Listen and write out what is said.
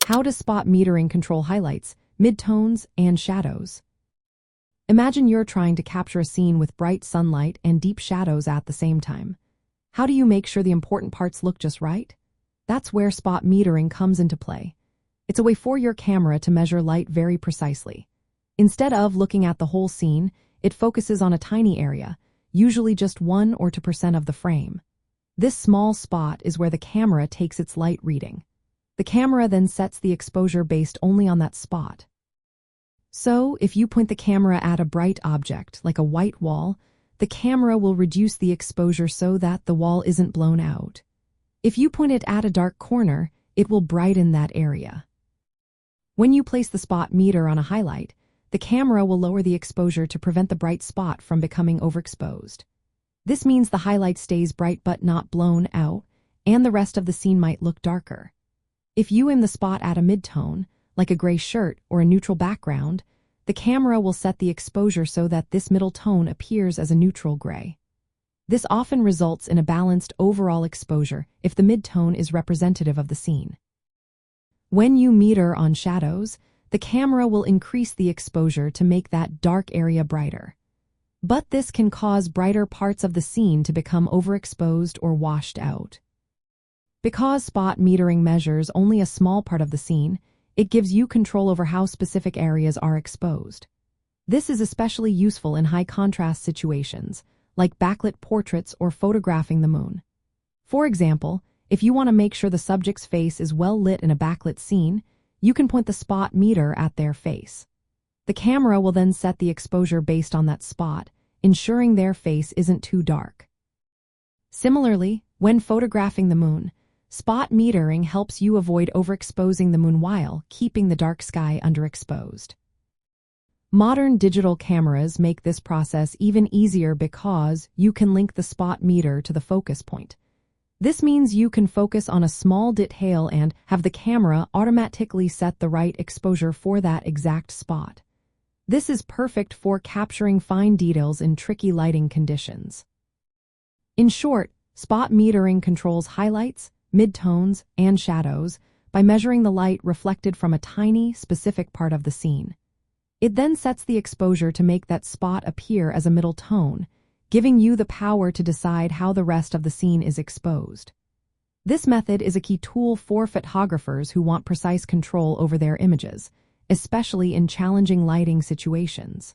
How does spot metering control highlights, midtones, and shadows? Imagine you're trying to capture a scene with bright sunlight and deep shadows at the same time. How do you make sure the important parts look just right? That's where spot metering comes into play. It's a way for your camera to measure light very precisely. Instead of looking at the whole scene, it focuses on a tiny area, usually just 1 or 2% of the frame. This small spot is where the camera takes its light reading. The camera then sets the exposure based only on that spot. So, if you point the camera at a bright object, like a white wall, the camera will reduce the exposure so that the wall isn't blown out. If you point it at a dark corner, it will brighten that area. When you place the spot meter on a highlight, the camera will lower the exposure to prevent the bright spot from becoming overexposed. This means the highlight stays bright but not blown out, and the rest of the scene might look darker. If you aim the spot at a midtone, like a gray shirt or a neutral background, the camera will set the exposure so that this middle tone appears as a neutral gray. This often results in a balanced overall exposure if the midtone is representative of the scene. When you meter on shadows, the camera will increase the exposure to make that dark area brighter. But this can cause brighter parts of the scene to become overexposed or washed out. Because spot metering measures only a small part of the scene, it gives you control over how specific areas are exposed. This is especially useful in high-contrast situations, like backlit portraits or photographing the moon. For example, if you want to make sure the subject's face is well lit in a backlit scene, you can point the spot meter at their face. The camera will then set the exposure based on that spot, ensuring their face isn't too dark. Similarly, when photographing the moon, spot metering helps you avoid overexposing the moon while keeping the dark sky underexposed. Modern digital cameras make this process even easier because you can link the spot meter to the focus point. This means you can focus on a small detail and have the camera automatically set the right exposure for that exact spot. This is perfect for capturing fine details in tricky lighting conditions. In short, spot metering controls highlights, midtones, and shadows by measuring the light reflected from a tiny, specific part of the scene. It then sets the exposure to make that spot appear as a middle tone, giving you the power to decide how the rest of the scene is exposed. This method is a key tool for photographers who want precise control over their images, especially in challenging lighting situations.